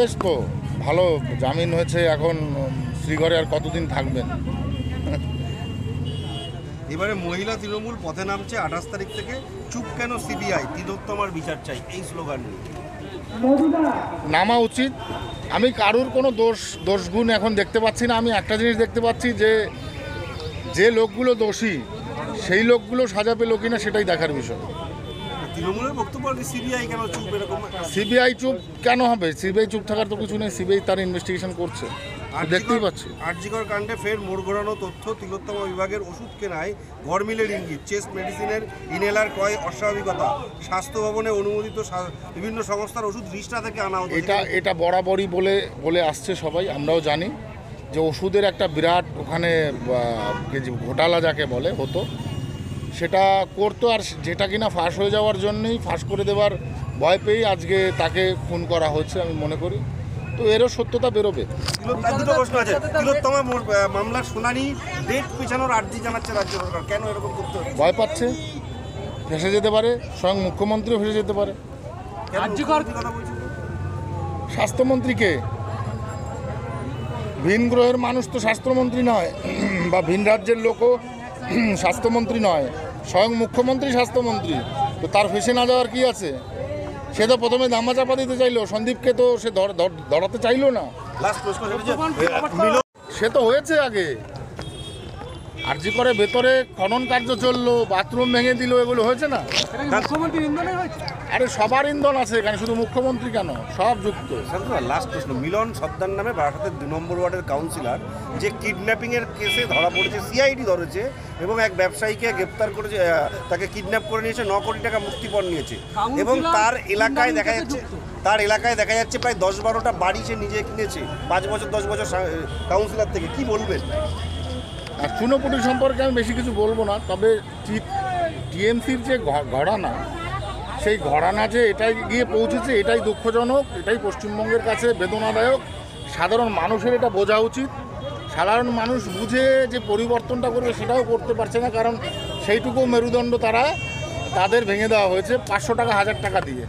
বেশ তো ভালো, জামিন হয়েছে, এখন শ্রীঘরে আর কতদিন থাকবেন। এবারে মহিলা তৃণমূল পথে নামছে 28 তারিখ থেকে। চুপ কেন সিবিআই, তিলোত্তমার বিচার চাই, এই স্লোগান নিয়ে নামা উচিত। আমি কারুর কোনো দোষগুণ এখন দেখতে পাচ্ছি না। আমি একটা জিনিস দেখতে পাচ্ছি যে লোকগুলো দোষী সেই লোকগুলো সাজা পেল কিনা সেটাই দেখার বিষয়। তৃণমূলের বক্তব্য সিবিআই কেন চুপ, এরকম সিবিআই চুপ কেন হবে? সিবিআই চুপ থাকার তো কিছু নেই, সিবিআই তার ইনভেস্টিগেশন করছে, দেখতেই পাচ্ছি। আরজিকর কাণ্ডে ফের মোড় ঘোরানো তথ্য, তিলোত্তমা বিভাগের ওষুধ কেনায় গরমিলের ইঙ্গিত, চেস্ট মেডিসিনের ইনহেলার ক্রয় অস্বাভাবিকতা, স্বাস্থ্য ভবনে অনুমোদিত বিভিন্ন সংস্থার ওষুধ রিস্টা থেকে আনা হতো। এটা বরাবরই বলে আসছে সবাই, আমরাও জানি যে ওষুধের একটা বিরাট ওখানে ঘোটালা যাকে বলে হতো, সেটা করতো। আর যেটা কিনা ফাঁস হয়ে যাওয়ার জন্যই, ফাঁস করে দেওয়ার ভয় পেয়েই আজকে তাকে খুন করা হচ্ছে আমি মনে করি। তো এরও সত্যতা বেরোবে। দুটো প্রশ্ন আছে, তিলোত্তমা মামলার শুনানি ডেট পেছানোর আর্জি জানাচ্ছে রাজ্য সরকার, কেন এরকম করতে হচ্ছে? ভয় পাচ্ছে, ফেঁসে যেতে পারে, স্বয়ং মুখ্যমন্ত্রীও ফেঁসে যেতে পারে। স্বাস্থ্যমন্ত্রীকে, ভিন গ্রহের মানুষ তো স্বাস্থ্যমন্ত্রী নয়, বা ভিন রাজ্যের লোকও স্বাস্থ্যমন্ত্রী নয়, স্বয়ং মুখ্যমন্ত্রী স্বাস্থ্যমন্ত্রী। তো তার ফেঁসে না যাওয়ার কি আছে? সে তো প্রথমে ধামা চাপা দিতে চাইলো, সন্দীপকে তো সে ধরাতে চাইলো না। সে তো হয়েছে আগে, আরজি করে ভেতরে খনন কার্য চললো, বাথরুম ভেঙে দিল, এগুলো হয়েছে না? আরে সবার ইন্ধন আছে এখানে, শুধু মুখ্যমন্ত্রী কেন, সব যুক্ত। লাস্ট প্রশ্ন, মিলন সর্দার নামে বারাসাতের 2 নম্বর ওয়ার্ডের কাউন্সিলর, যে কিডন্যাপিংয়ের কেসে ধরা পড়েছে, সিআইডি ধরেছে এবং এক ব্যবসায়ীকে গ্রেপ্তার করেছে, তাকে কিডন্যাপ করে নিয়েছে, 9 কোটি টাকা মুক্তিপণ নিয়েছে, এবং তার এলাকায় দেখা যাচ্ছে প্রায় 10-12টা বাড়ি সে নিজে কিনেছে 5 বছর 10 বছর কাউন্সিলর থেকে। কি বলবেন? আর চুনোপুটি সম্পর্কে আমি বেশি কিছু বলবো না, তবে টিএমসির যে ঘরানা, সেই ঘরানা যে এটাই গিয়ে পৌঁছেছে, এটাই দুঃখজনক, এটাই পশ্চিমবঙ্গের কাছে বেদনাদায়ক। সাধারণ মানুষের এটা বোঝা উচিত। সাধারণ মানুষ বুঝে যে পরিবর্তনটা করবে সেটাও করতে পারছে না, কারণ সেইটুকু মেরুদণ্ড তাদের ভেঙে দেওয়া হয়েছে 500 টাকা 1000 টাকা দিয়ে।